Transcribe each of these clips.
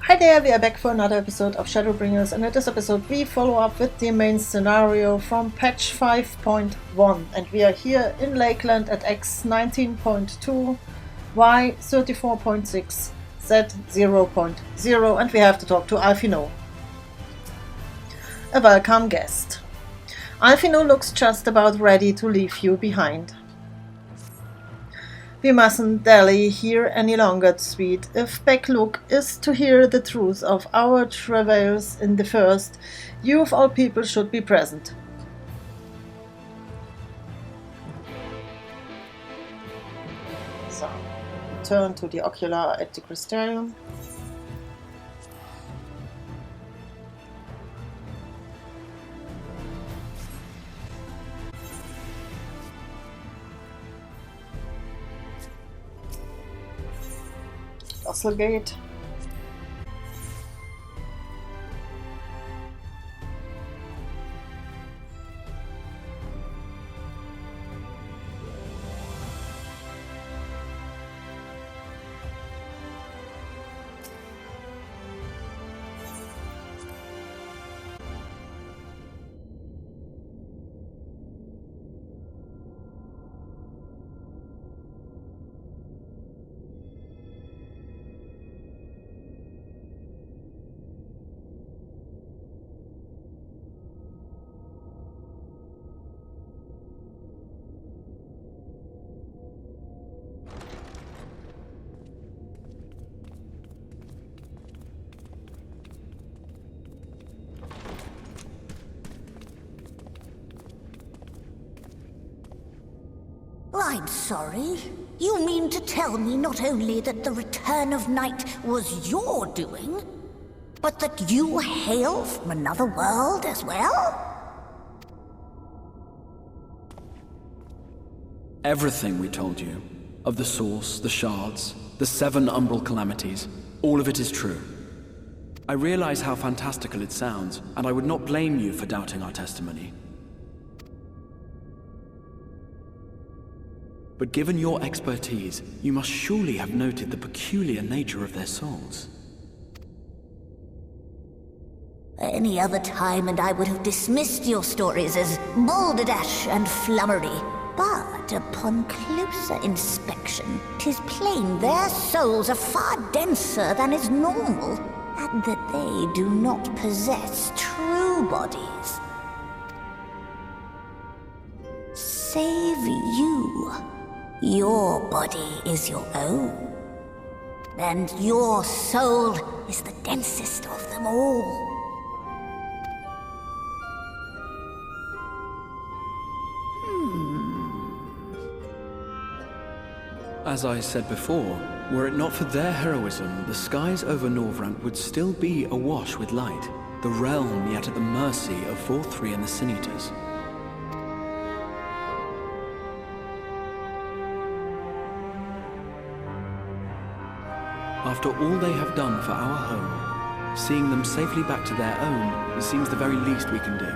Hi there, we are back for another episode of Shadowbringers, and in this episode we follow up with the main scenario from patch 5.1, and we are here in Lakeland at X 19.2, Y 34.6, Z 0.0, and we have to talk to Alfino, a welcome guest. Alfino looks just about ready to leave you behind. We mustn't dally here any longer, sweet. If Backlook is to hear the truth of our travails in the first, you of all people should be present. So, turn to the ocular at the crystarium. Castle Gate. I'm sorry. You mean to tell me not only that the return of night was your doing, but that you hail from another world as well? Everything we told you, of the source, the shards, the 7 umbral calamities, all of it is true. I realize how fantastical it sounds, and I would not blame you for doubting our testimony. But given your expertise, you must surely have noted the peculiar nature of their souls. Any other time and I would have dismissed your stories as balderdash and flummery. But upon closer inspection, 'tis plain their souls are far denser than is normal, and that they do not possess true bodies. Save you. Your body is your own, and your soul is the densest of them all. As I said before, were it not for their heroism, the skies over Norvrant would still be awash with light, the realm yet at the mercy of 4-3 and the Sin Eaters. After all they have done for our home, seeing them safely back to their own seems the very least we can do.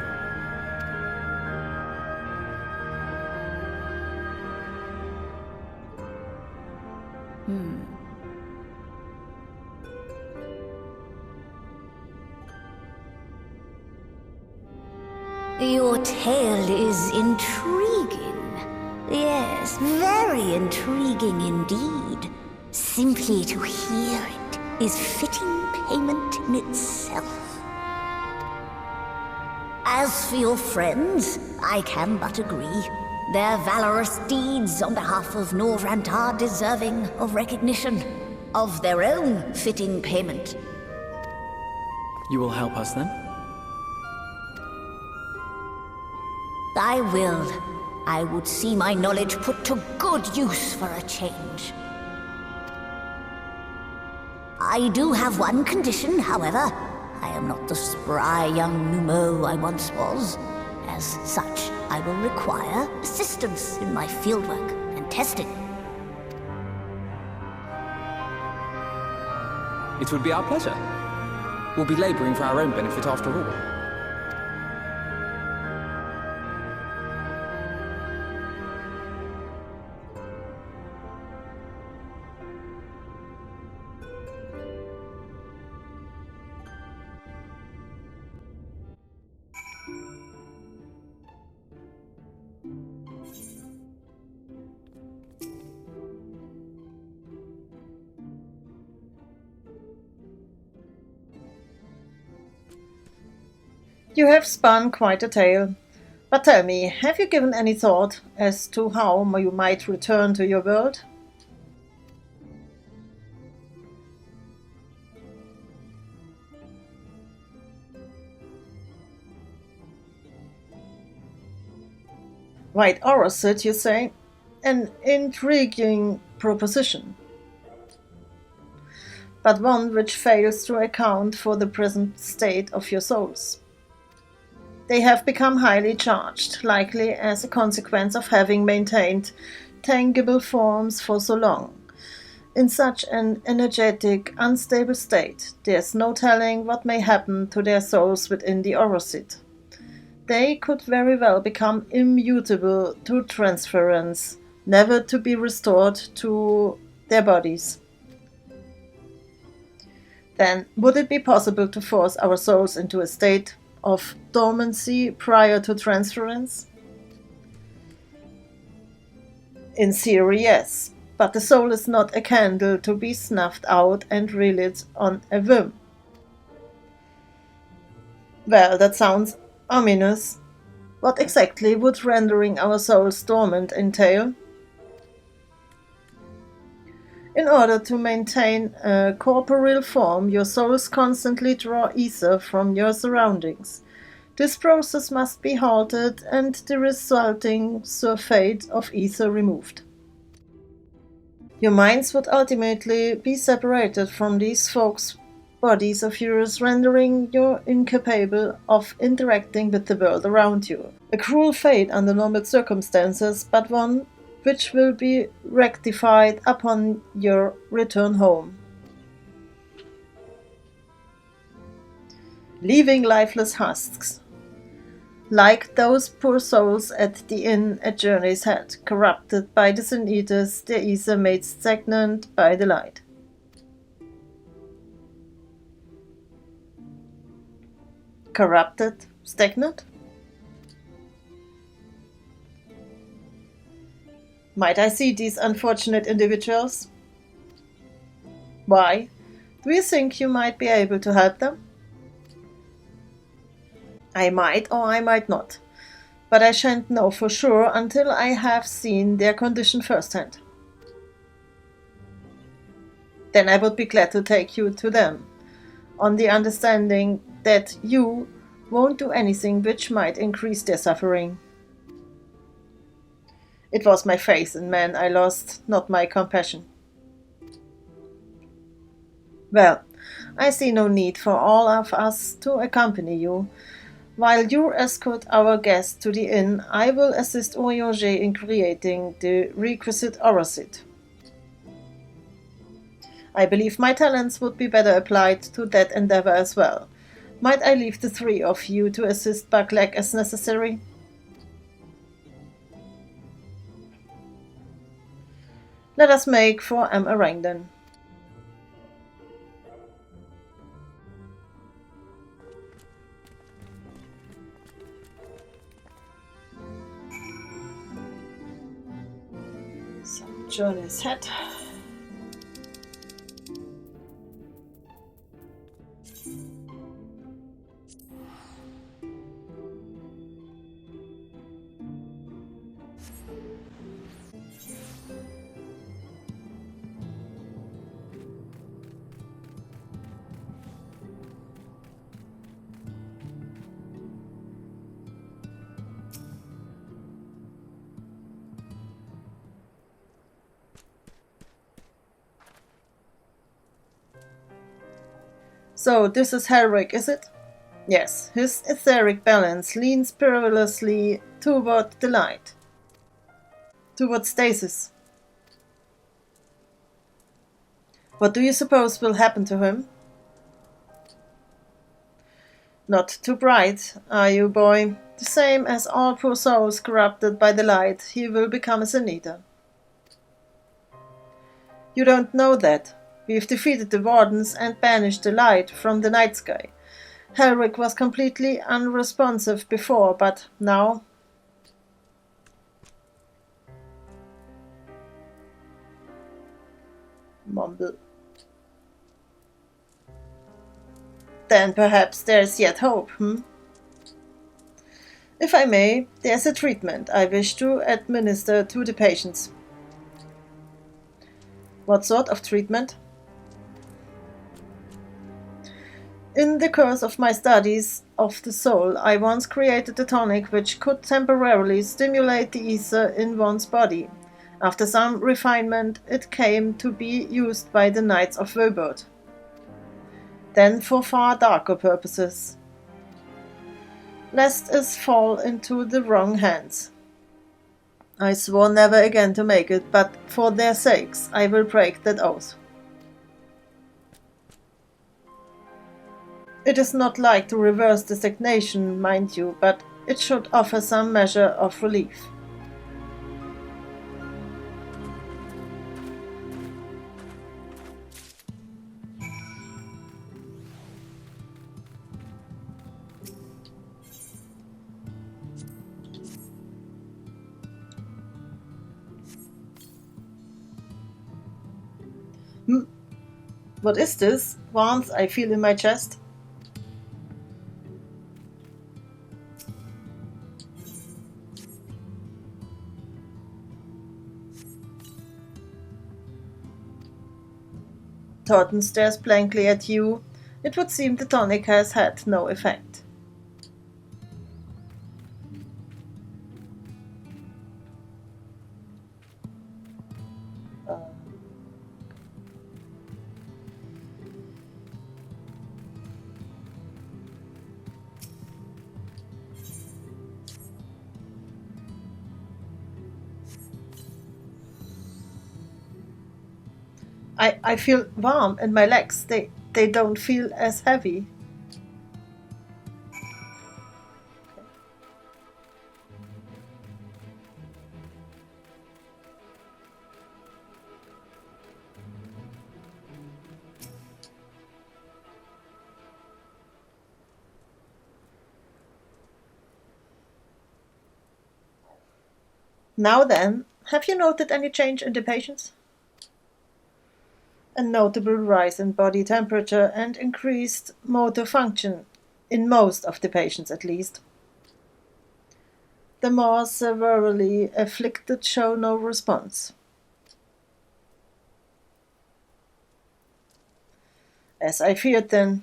Your tale is intriguing. Yes, very intriguing indeed. Simply to hear it is fitting payment in itself. As for your friends, I can but agree. Their valorous deeds on behalf of Norvrant are deserving of recognition, of their own fitting payment. You will help us then? I will. I would see my knowledge put to good use for a change. I do have one condition, however. I am not the spry young Numo I once was. As such, I will require assistance in my fieldwork and testing. It would be our pleasure. We'll be laboring for our own benefit after all. You have spun quite a tale. But tell me, have you given any thought as to how you might return to your world? White Orosit, you say? An intriguing proposition, but one which fails to account for the present state of your souls. They have become highly charged, likely as a consequence of having maintained tangible forms for so long. In such an energetic, unstable state, there's no telling what may happen to their souls within the Orosit. They could very well become immutable to transference, never to be restored to their bodies. Then, would it be possible to force our souls into a state of dormancy prior to transference? In theory, yes, but the soul is not a candle to be snuffed out and relit on a whim. Well, that sounds ominous. What exactly would rendering our souls dormant entail? In order to maintain a corporeal form, your souls constantly draw ether from your surroundings. This process must be halted and the resulting surfeit of ether removed. Your minds would ultimately be separated from these folks' bodies of yours, rendering you incapable of interacting with the world around you. A cruel fate under normal circumstances, but one which will be rectified upon your return home. Leaving lifeless husks, like those poor souls at the inn at Journey's Head, corrupted by the Sin Eaters, their ether made stagnant by the light. Corrupted? Stagnant? Might I see these unfortunate individuals? Why? Do you think you might be able to help them? I might or I might not, but I shan't know for sure until I have seen their condition firsthand. Then I would be glad to take you to them, on the understanding that you won't do anything which might increase their suffering. It was my faith in men I lost, not my compassion. Well, I see no need for all of us to accompany you. While you escort our guest to the inn, I will assist Orianger in creating the requisite Orosit. I believe my talents would be better applied to that endeavor as well. Might I leave the three of you to assist Buckleg as necessary? Let us make for Amarang then. So, Journey's Head. So, this is Helric, is it? Yes, his etheric balance leans perilously toward the light. Toward stasis. What do you suppose will happen to him? Not too bright, are you, boy? The same as all poor souls corrupted by the light, he will become a Sin Eater. You don't know that. We've defeated the Wardens and banished the light from the night sky. Helric was completely unresponsive before, but now... Mumble. Then perhaps there's yet hope, If I may, there's a treatment I wish to administer to the patients. What sort of treatment? In the course of my studies of the soul, I once created a tonic which could temporarily stimulate the ether in one's body. After some refinement, it came to be used by the Knights of Woebod. Then for far darker purposes. Lest us fall into the wrong hands. I swore never again to make it, but for their sakes I will break that oath. It is not like to reverse the stagnation, mind you, but it should offer some measure of relief. What is this? Warmth I feel in my chest. Thornton stares blankly at you. It would seem the tonic has had no effect. I feel warm and my legs, they don't feel as heavy. Now then, have you noted any change in the patients? A notable rise in body temperature and increased motor function, in most of the patients at least. The more severely afflicted show no response. As I feared then.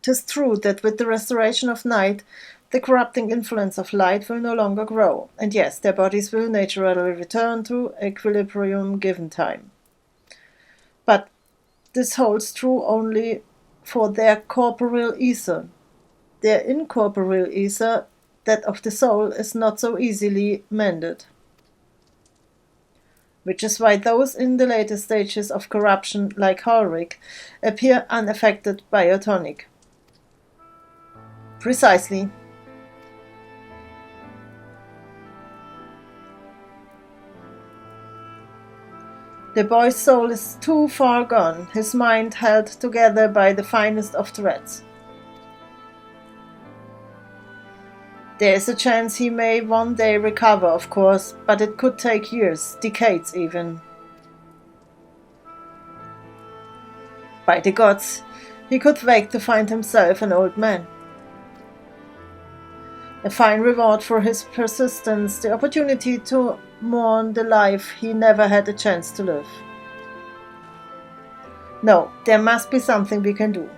'Tis true that with the restoration of night, the corrupting influence of light will no longer grow, and yes, their bodies will naturally return to equilibrium given time. But this holds true only for their corporeal ether. Their incorporeal ether, that of the soul, is not so easily mended. Which is why those in the later stages of corruption, like Ulrich, appear unaffected by a tonic. Precisely. The boy's soul is too far gone, his mind held together by the finest of threads. There is a chance he may one day recover, of course, but it could take years, decades even. By the gods, he could wake to find himself an old man. A fine reward for his persistence, the opportunity to mourn the life he never had a chance to live. No, there must be something we can do.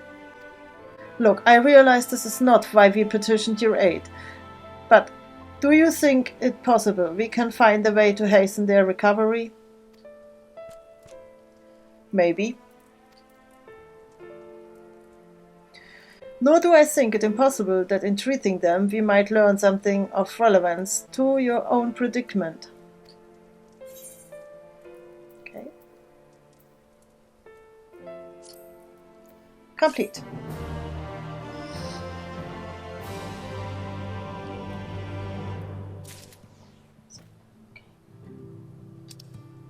Look, I realize this is not why we petitioned your aid, but do you think it possible we can find a way to hasten their recovery? Maybe. Nor do I think it impossible that in treating them we might learn something of relevance to your own predicament. Okay. Complete.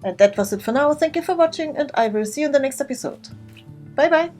And that was it for now. Thank you for watching, and I will see you in the next episode. Bye bye!